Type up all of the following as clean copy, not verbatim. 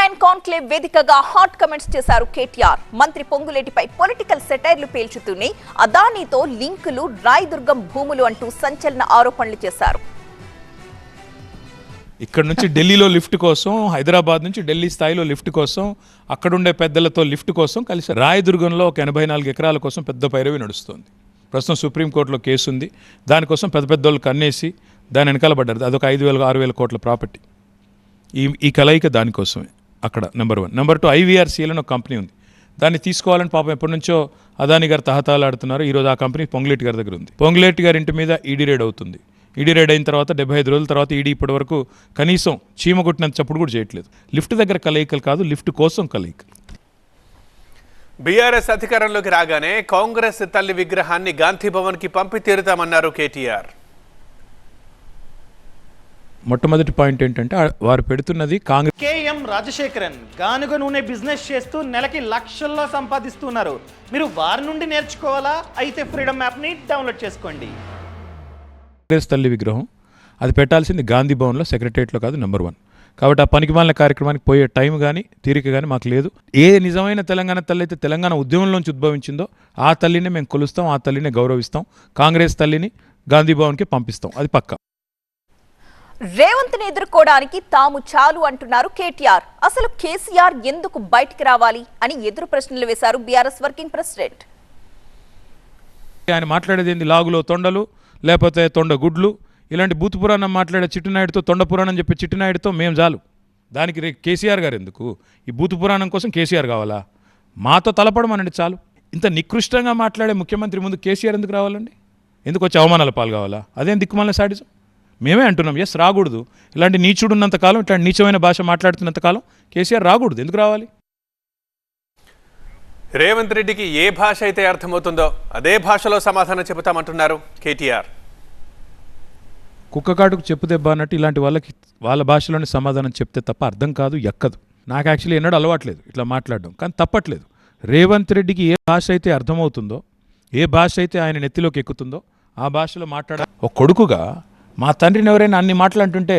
Online conclave వేదికగా hot comments చేశారు కేటీఆర్. మంత్రి పొంగులేటిపై పొలిటికల్ సెటైర్లు పేల్చుతూనే అదానీతో లింకులు, రాయదుర్గం భూములు అంటూ సంచలన ఆరోపణలు చేశారు. ఇక్కడ నుంచి ఢిల్లీలో లిఫ్ట్ కోసం, హైదరాబాద్ నుంచి ఢిల్లీ స్థాయిలో లిఫ్ట్ కోసం, అక్కడుండే పెద్దలతో లిఫ్ట్ కోసం కలిసి రాయదుర్గంలో ఒక 84 ఎకరాల కోసం పెద్ద పైరవి నడుస్తుంది. ప్రస్తుతం సుప్రీంకోర్టులో కేసు ఉంది. దానికోసం పెద్ద పెద్ద వాళ్ళు కన్నేసి దాని వెనకాల పడ్డారు. అదొక 5,000-6,000 కోట్ల ప్రాపర్టీ. ఈ కలయిక దానికోసమే అక్కడ నెంబర్ 1. నెంబర్ 2, IVRCL అని ఒక కంపెనీ ఉంది. దాన్ని తీసుకోవాలని పాపం ఎప్పటి నుంచో అదాని గారు తహతాలాడుతున్నారు. ఈరోజు ఆ కంపెనీ పొంగులేటి గారి దగ్గర ఉంది. పొంగులేటి గారి ఇంటి మీద ఈడీ రైడ్ అవుతుంది. ఈడీ రైడ్ అయిన తర్వాత 75 రోజుల తర్వాత ఈడీ ఇప్పటి వరకు కనీసం చీమ కొట్టినంత చప్పుడు కూడా చేయట్లేదు. లిఫ్ట్ దగ్గర కలయికలు కాదు, లిఫ్ట్ కోసం కలయికలు. బీఆర్ఎస్ అధికారంలోకి రాగానే కాంగ్రెస్ తల్లి విగ్రహాన్ని గాంధీ భవన్కి పంపి తీరుతామన్నారు కేటీఆర్. మొట్టమొదటి పాయింట్ ఏంటంటే వారు పెడుతున్నది కాంగ్రెస్. కేఎం రాజశేఖరన్ గానుగ నూనె బిజినెస్ చేస్తూ నెలకి లక్షల్లో సంపాదిస్తున్నారు. మీరు వారి నుండి నేర్చుకోవాలా? అయితే ఫ్రీడమ్ యాప్ని డౌన్లోడ్ చేసుకోండి. కాంగ్రెస్ తల్లి విగ్రహం అది పెట్టాల్సింది గాంధీ భవన్లో, సెక్రటరియట్లో కాదు, నెంబర్ 1. కాబట్టి ఆ పనికిమాలిన కార్యక్రమానికి పోయే టైం కానీ తీరిక కానీ మాకు లేదు. ఏ నిజమైన తెలంగాణ తల్లి అయితే తెలంగాణ ఉద్యమంలోంచి ఉద్భవించిందో ఆ తల్లిని మేము కొలుస్తాం, ఆ తల్లిని గౌరవిస్తాం. కాంగ్రెస్ తల్లిని గాంధీ భవన్కి పంపిస్తాం, అది పక్కా. రేవంత్ ని ఎదుర్కోవడానికి తాము చాలు అంటున్నారు కేటీఆర్. అసలు కేసీఆర్ ఎందుకు బయటికి రావాలి అని ఎదురు ప్రశ్నలు వేశారు బీఆర్ఎస్ వర్కింగ్ ప్రెసిడెంట్. ఆయన మాట్లాడేది ఏంది? లాగులో తొండలు, లేకపోతే తొండ గుడ్లు, ఇలాంటి బూతు పురాణం మాట్లాడే చిట్టినాయుడుతో, తొండ పురాణం చెప్పే చిట్టినాయుడుతో మేము చాలు. దానికి కేసీఆర్ గారు ఎందుకు? ఈ బూతు పురాణం కోసం కేసీఆర్ కావాలా? మాతో తలపడమనండి చాలు. ఇంత నికృష్టంగా మాట్లాడే ముఖ్యమంత్రి ముందు కేసీఆర్ ఎందుకు రావాలండి? ఎందుకు వచ్చి అవమానాల పాలు కావాలా? అదేం దిక్కుమాలిన సాడిజం? మేమే అంటున్నాం, ఎస్ రాకూడదు. ఇలాంటి నీచుడు ఉన్నంతకాలం, ఇట్లాంటి నీచమైన భాష మాట్లాడుతున్నంతకాలం కేసీఆర్ రాకూడదు. ఎందుకు రావాలి? రేవంత్ రెడ్డికి ఏ భాష అయితే అర్థమవుతుందో అదే భాషలో సమాధానం చెబుతామంటున్నారు కేటీఆర్. కుక్కకాటుకు చెప్పు దెబ్బ అన్నట్టు ఇలాంటి వాళ్ళకి వాళ్ళ భాషలోని సమాధానం చెప్తే తప్ప అర్థం కాదు, ఎక్కదు. నాకు యాక్చువల్లీ ఎన్నడూ అలవాట్లేదు ఇట్లా మాట్లాడడం, కానీ తప్పట్లేదు. రేవంత్ రెడ్డికి ఏ భాష అయితే అర్థమవుతుందో, ఏ భాష అయితే ఆయన నెత్తిలోకి ఎక్కుతుందో ఆ భాషలో ఒక కొడుకుగా మా తండ్రిని ఎవరైనా అన్ని మాట్లాడుతుంటే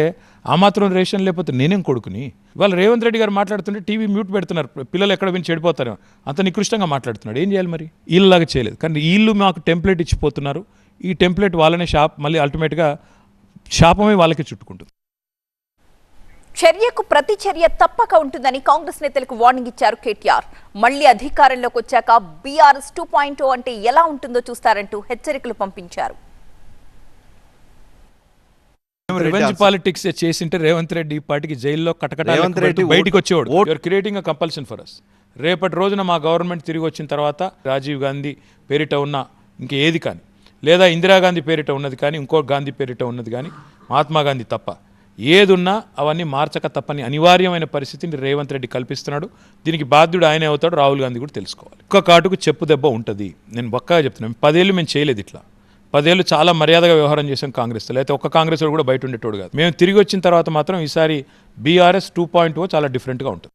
ఆ మాత్రం రేషన్ లేకపోతే నేనేం కొడుకుని? ఇవాళ రేవంత్ రెడ్డి గారు మాట్లాడుతుంటే టీవీ మ్యూట్ పెడుతున్నారు. పిల్లలు ఎక్కడ విని చెడిపోతారు, అంత నికృష్టంగా మాట్లాడుతున్నాడు. ఏం చేయాలి మరి? వీళ్ళలాగా చేయలేదు, కానీ వీళ్ళు మాకు టెంప్లెట్ ఇచ్చిపోతున్నారు. ఈ టెంప్లెట్ వాళ్ళనే మళ్ళీ అల్టిమేట్గా శాపమే వాళ్ళకి చుట్టుకుంటుంది. చర్యకు ప్రతి చర్య తప్పక ఉంటుందని కాంగ్రెస్ నేతలకు వార్నింగ్ ఇచ్చారు కేటీఆర్. మళ్లీ అధికారంలోకి వచ్చాక బీఆర్ఎస్ 2.0 అంటే ఎలా ఉంటుందో చూస్తారంటూ హెచ్చరికలు పంపించారు. రివెంజ్ పాలిటిక్స్ చేసింటే రేవంత్ రెడ్డి ఈ పార్టీకి జైల్లో కటకటాలు బయటకు వచ్చేవాడు. Creating a compulsion for us. రేపటి రోజున మా గవర్నమెంట్ తిరిగి వచ్చిన తర్వాత రాజీవ్ గాంధీ పేరిట ఉన్న ఇంకేది కానీ, లేదా ఇందిరాగాంధీ పేరిట ఉన్నది కానీ, ఇంకో గాంధీ పేరిట ఉన్నది కానీ, మహాత్మా గాంధీ తప్ప ఏదున్నా అవన్నీ మార్చక తప్పని అనివార్యమైన పరిస్థితిని రేవంత్ రెడ్డి కల్పిస్తున్నాడు. దీనికి బాధ్యుడు ఆయనే అవుతాడు. రాహుల్ గాంధీ కూడా తెలుసుకోవాలి. ఒక్క కాటుకు చెప్పు దెబ్బ ఉంటుంది. నేను పక్కాగా చెప్తున్నాను, 10 ఏళ్ళు మేము చేయలేదు ఇట్లా. 10 ఏళ్ళు చాలా మర్యాదగా వ్యవహారం చేసాం కాంగ్రెస్తో. లేకపోతే ఒక్క కాంగ్రెస్ కూడా బయట ఉండేటోడు కాదు. మేము తిరిగి వచ్చిన తర్వాత మాత్రం ఈసారి బీఆర్ఎస్ 2.0 చాలా డిఫరెంట్గా ఉంటుంది.